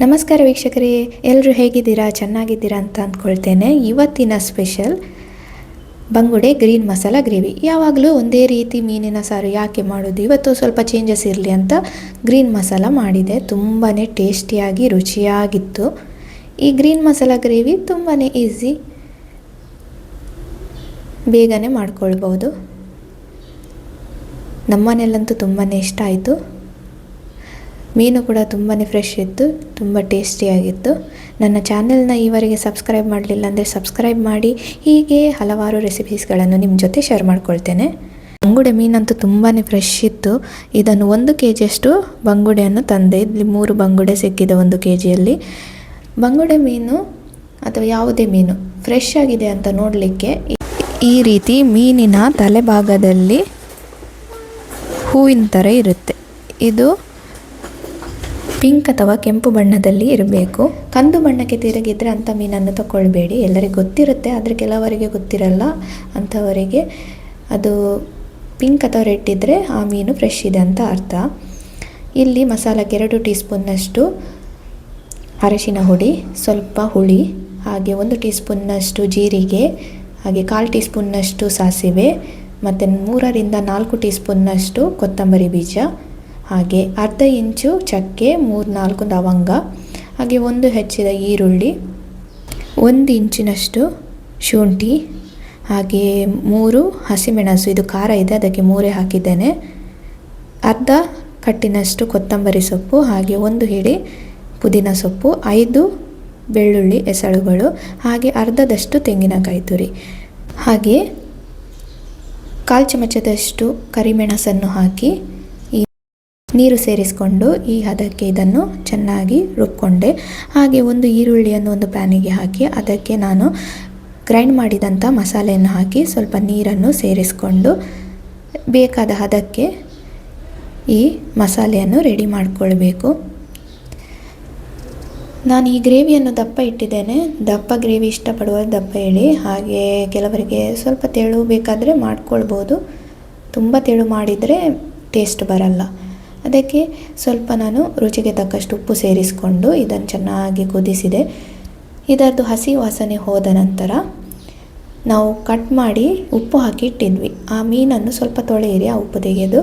ನಮಸ್ಕಾರ ವೀಕ್ಷಕರೇ, ಎಲ್ಲರೂ ಹೇಗಿದ್ದೀರಾ? ಚೆನ್ನಾಗಿದ್ದೀರಾ ಅಂತ ಅಂದ್ಕೊಳ್ತೇನೆ. ಇವತ್ತಿನ ಸ್ಪೆಷಲ್ ಬಂಗುಡೆ ಗ್ರೀನ್ ಮಸಾಲ ಗ್ರೇವಿ. ಯಾವಾಗಲೂ ಒಂದೇ ರೀತಿ ಮೀನಿನ ಸಾರು ಯಾಕೆ ಮಾಡೋದು, ಇವತ್ತು ಸ್ವಲ್ಪ ಚೇಂಜಸ್ ಇರಲಿ ಅಂತ ಗ್ರೀನ್ ಮಸಾಲ ಮಾಡಿದೆ. ತುಂಬಾ ಟೇಸ್ಟಿಯಾಗಿ ರುಚಿಯಾಗಿತ್ತು. ಈ ಗ್ರೀನ್ ಮಸಾಲ ಗ್ರೇವಿ ತುಂಬಾ ಈಸಿ, ಬೇಗನೆ ಮಾಡ್ಕೊಳ್ಬೋದು. ನಮ್ಮನೆಯಲ್ಲಂತೂ ತುಂಬಾ ಇಷ್ಟ ಆಯಿತು. ಮೀನು ಕೂಡ ತುಂಬಾ ಫ್ರೆಶ್ ಇತ್ತು, ತುಂಬ ಟೇಸ್ಟಿಯಾಗಿತ್ತು. ನನ್ನ ಚಾನೆಲ್ನ ಈವರೆಗೆ ಸಬ್ಸ್ಕ್ರೈಬ್ ಮಾಡಲಿಲ್ಲ ಅಂದರೆ ಸಬ್ಸ್ಕ್ರೈಬ್ ಮಾಡಿ. ಹೀಗೆ ಹಲವಾರು ರೆಸಿಪೀಸ್ಗಳನ್ನು ನಿಮ್ಮ ಜೊತೆ ಶೇರ್ ಮಾಡ್ಕೊಳ್ತೇನೆ. ಬಂಗುಡೆ ಮೀನಂತೂ ತುಂಬಾ ಫ್ರೆಶ್ ಇತ್ತು. ಇದನ್ನು 1 kg ಬಂಗುಡೆಯನ್ನು ತಂದೆ. ಇಲ್ಲಿ 3 ಬಂಗುಡೆ ಸಿಕ್ಕಿದೆ 1 kgಯಲ್ಲಿ. ಬಂಗುಡೆ ಮೀನು ಅಥವಾ ಯಾವುದೇ ಮೀನು ಫ್ರೆಶ್ ಆಗಿದೆ ಅಂತ ನೋಡಲಿಕ್ಕೆ ಈ ರೀತಿ ಮೀನಿನ ತಲೆಭಾಗದಲ್ಲಿ ಹೂವಿನ ಥರ ಇರುತ್ತೆ. ಇದು ಪಿಂಕ್ ಅಥವಾ ಕೆಂಪು ಬಣ್ಣದಲ್ಲಿ ಇರಬೇಕು. ಕಂದು ಬಣ್ಣಕ್ಕೆ ತಿರುಗಿದ್ರೆ ಅಂಥ ಮೀನನ್ನು ತಗೊಳ್ಬೇಡಿ. ಎಲ್ಲರಿಗೂ ಗೊತ್ತಿರುತ್ತೆ, ಆದರೆ ಕೆಲವರಿಗೆ ಗೊತ್ತಿರಲ್ಲ. ಅಂಥವರಿಗೆ ಅದು ಪಿಂಕ್ ಅಥವಾ ರೆಡ್ ಇದ್ದರೆ ಆ ಮೀನು ಫ್ರೆಶ್ ಇದೆ ಅಂತ ಅರ್ಥ. ಇಲ್ಲಿ ಮಸಾಲಕ್ಕೆ 2 ಟೀ ಸ್ಪೂನ್ನಷ್ಟು ಅರಿಶಿನ ಹುಡಿ, ಸ್ವಲ್ಪ ಹುಳಿ, ಹಾಗೆ 1 ಟೀ ಸ್ಪೂನ್ನಷ್ಟು ಜೀರಿಗೆ, ಹಾಗೆ 1/4 ಟೀ ಸ್ಪೂನ್ನಷ್ಟು ಸಾಸಿವೆ, ಮತ್ತು 3 ರಿಂದ 4 ಟೀ ಸ್ಪೂನ್ನಷ್ಟು ಕೊತ್ತಂಬರಿ ಬೀಜ, ಹಾಗೆ ಅರ್ಧ ಇಂಚು ಚಕ್ಕೆ, 3-4 ಲವಂಗ, ಹಾಗೆ 1 ಹೆಚ್ಚಿದ ಈರುಳ್ಳಿ, 1 ಇಂಚಿನಷ್ಟು ಶುಂಠಿ, ಹಾಗೆ 3 ಹಸಿಮೆಣಸು. ಇದು ಖಾರ ಇದೆ, ಅದಕ್ಕೆ 3 ಹಾಕಿದ್ದೇನೆ. ಅರ್ಧ ಕಟ್ಟಿನಷ್ಟು ಕೊತ್ತಂಬರಿ ಸೊಪ್ಪು, ಹಾಗೆ 1 ಹಿಡಿ ಪುದೀನ ಸೊಪ್ಪು, 5 ಬೆಳ್ಳುಳ್ಳಿ ಎಸಳುಗಳು, ಹಾಗೆ ಅರ್ಧದಷ್ಟು ತೆಂಗಿನಕಾಯಿ ತುರಿ, ಹಾಗೆ 1/4 ಚಮಚದಷ್ಟು ಕರಿಮೆಣಸನ್ನು ಹಾಕಿ ನೀರು ಸೇರಿಸಿಕೊಂಡು ಈ ಹದಕ್ಕೆ ಇದನ್ನು ಚೆನ್ನಾಗಿ ರುಬ್ಕೊಂಡೆ. ಹಾಗೆ 1 ಈರುಳ್ಳಿಯನ್ನು ಒಂದು ಪ್ಯಾನಿಗೆ ಹಾಕಿ ಅದಕ್ಕೆ ನಾನು ಗ್ರೈಂಡ್ ಮಾಡಿದಂಥ ಮಸಾಲೆಯನ್ನು ಹಾಕಿ ಸ್ವಲ್ಪ ನೀರನ್ನು ಸೇರಿಸಿಕೊಂಡು ಬೇಕಾದ ಹದಕ್ಕೆ ಈ ಮಸಾಲೆಯನ್ನು ರೆಡಿ ಮಾಡಿಕೊಳ್ಬೇಕು. ನಾನು ಈ ಗ್ರೇವಿಯನ್ನು ದಪ್ಪ ಇಟ್ಟಿದ್ದೇನೆ. ದಪ್ಪ ಗ್ರೇವಿ ಇಷ್ಟಪಡುವ ದಪ್ಪ ಇಡಿ. ಹಾಗೆ ಕೆಲವರಿಗೆ ಸ್ವಲ್ಪ ತೆಳು ಬೇಕಾದರೆ ಮಾಡ್ಕೊಳ್ಬೋದು. ತುಂಬ ತೆಳು ಮಾಡಿದರೆ ಟೇಸ್ಟ್ ಬರಲ್ಲ. ಅದಕ್ಕೆ ಸ್ವಲ್ಪ ನಾನು ರುಚಿಗೆ ತಕ್ಕಷ್ಟು ಉಪ್ಪು ಸೇರಿಸಿಕೊಂಡು ಇದನ್ನು ಚೆನ್ನಾಗಿ ಕುದಿಸಿದೆ. ಇದರದ್ದು ಹಸಿ ವಾಸನೆ ಹೋದ ನಂತರ ನಾವು ಕಟ್ ಮಾಡಿ ಉಪ್ಪು ಹಾಕಿ ಇಟ್ಟಿದ್ವಿ ಆ ಮೀನನ್ನು ಸ್ವಲ್ಪ ತೊಳೆಯಿರಿ, ಆ ಉಪ್ಪು ತೆಗೆದು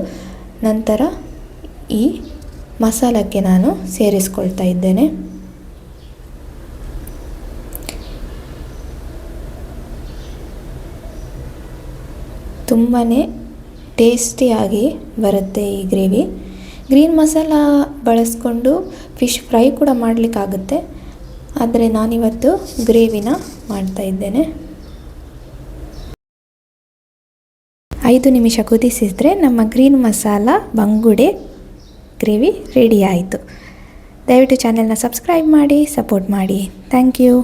ನಂತರ ಈ ಮಸಾಲಕ್ಕೆ ನಾನು ಸೇರಿಸ್ಕೊಳ್ತಾ ಇದ್ದೇನೆ. ತುಂಬಾ ಟೇಸ್ಟಿಯಾಗಿ ಬರುತ್ತೆ ಈ ಗ್ರೇವಿ. ಗ್ರೀನ್ ಮಸಾಲ ಬಳಸ್ಕೊಂಡು ಫಿಶ್ ಫ್ರೈ ಕೂಡ ಮಾಡಲಿಕ್ಕಾಗುತ್ತೆ, ಆದರೆ ನಾನಿವತ್ತು ಗ್ರೇವಿನ ಮಾಡ್ತಾ ಇದ್ದೇನೆ. 5 ನಿಮಿಷ ಕುದಿಸಿದರೆ ನಮ್ಮ ಗ್ರೀನ್ ಮಸಾಲ ಬಂಗುಡೆ ಗ್ರೇವಿ ರೆಡಿ ಆಯಿತು. ದಯವಿಟ್ಟು ಚಾನೆಲ್ನ ಸಬ್ಸ್ಕ್ರೈಬ್ ಮಾಡಿ, ಸಪೋರ್ಟ್ ಮಾಡಿ. Thank you.